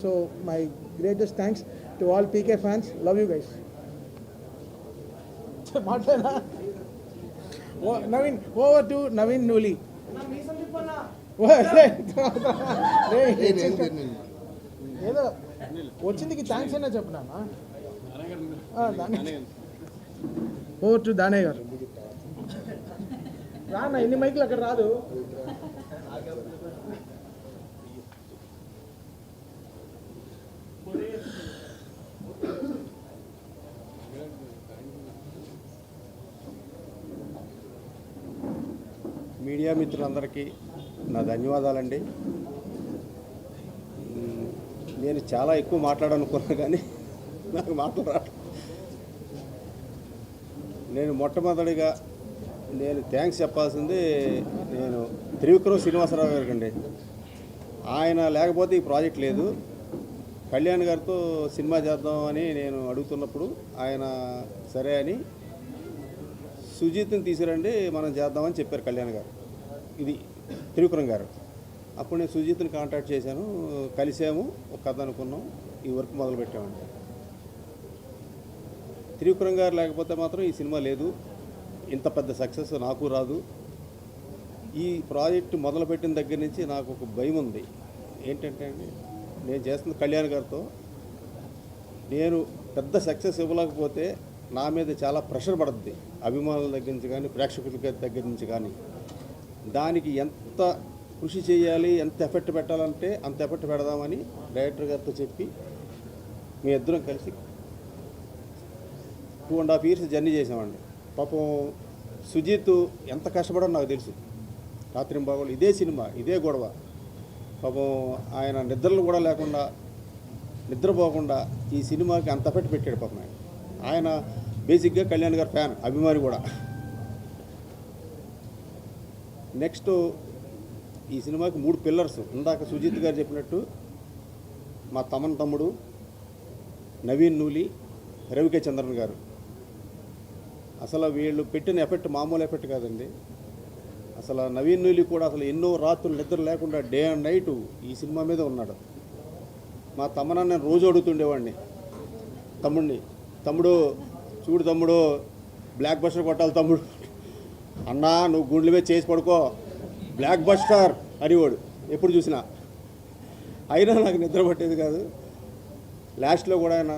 So my greatest thanks to all PK fans. Love you guys. Naveen, over to Naveen Nuli. ఏదో వచ్చిందికి thanks అయినా చెప్పనా over to Danayya గారు. రానా ఎన్ని మైకులు అక్కడ రాదు. మీడియా మిత్రులందరికీ నా ధన్యవాదాలండి. నేను చాలా ఎక్కువ మాట్లాడాలనుకున్నా కానీ నాకు మాట్లాడాలి. నేను మొట్టమొదటిగా థ్యాంక్స్ చెప్పాల్సింది నేను త్రివిక్రమ్ శ్రీనివాసరావు గారికి అండి. ఆయన లేకపోతే ఈ ప్రాజెక్ట్ లేదు. కళ్యాణ్ గారితో సినిమా చేద్దామని నేను అడుగుతున్నప్పుడు ఆయన సరే అని సుజీత్ని తీసుకురండి మనం చేద్దామని చెప్పారు కళ్యాణ్ గారు. ఇది త్రివిక్రమ్ గారు. అప్పుడు నేను సుజీత్ని కాంటాక్ట్ చేశాను, కలిసాము, ఒక కథ అనుకున్నాం, ఈ వర్క్ మొదలుపెట్టామండి. త్రివిక్రమ్ గారు లేకపోతే మాత్రం ఈ సినిమా లేదు, ఇంత పెద్ద సక్సెస్ నాకు రాదు. ఈ ప్రాజెక్టు మొదలుపెట్టిన దగ్గర నుంచి నాకు ఒక భయం ఉంది. ఏంటంటే అండి, నేను చేస్తున్న కళ్యాణ్ గారితో నేను పెద్ద సక్సెస్ ఇవ్వలేకపోతే నా మీద చాలా ప్రెషర్ పడుతుంది, అభిమానుల దగ్గర నుంచి కానీ ప్రేక్షకుల దగ్గర నుంచి కానీ. దానికి ఎంత కృషి చేయాలి, ఎంత ఎఫెక్ట్ పెట్టాలంటే అంత ఎఫెక్ట్ పెడదామని డైరెక్టర్ గారితో చెప్పి మీ ఇద్దరం కలిసి 2.5 years జర్నీ చేసామండి. పాపం సుజీత్ ఎంత కష్టపడో నాకు తెలుసు. రాత్రింబాగోళ్ళు ఇదే సినిమా, ఇదే గొడవ. పాపం ఆయన నిద్రలు కూడా లేకుండా, నిద్రపోకుండా ఈ సినిమాకి అంత ఎఫెక్ట్ పెట్టాడు. పాపం ఆయన బేసిక్గా కళ్యాణ్ గారు ఫ్యాన్, అభిమాని కూడా. నెక్స్ట్ ఈ సినిమాకి 3 పిల్లర్స్. ఇందాక సుజిత్ గారు చెప్పినట్టు మా తమ్ముడు నవీన్ నూలి, రవికే చంద్రన్ గారు. అసలు వీళ్ళు పెట్టిన ఎఫెక్ట్ మామూలు ఎఫెక్ట్ కాదండి. అసలు నవీన్ నూలి కూడా అసలు ఎన్నో రాత్రులు నిద్ర లేకుండా డే అండ్ నైట్ ఈ సినిమా మీద ఉన్నాడు. మా తమ్మన నేను రోజు అడుగుతుండేవాడిని తమ్ముడు చూడు తమ్ముడు, బ్లాక్ బస్టర్ కొట్టాలి తమ్ముడు, అన్నా నువ్వు గుండెల మీద చేసి పడుకో, బ్లాక్ బస్టర్ అనేవాడు ఎప్పుడు చూసినా. అయినా నాకు నిద్ర పట్టేది కాదు. లాస్ట్లో కూడా ఆయన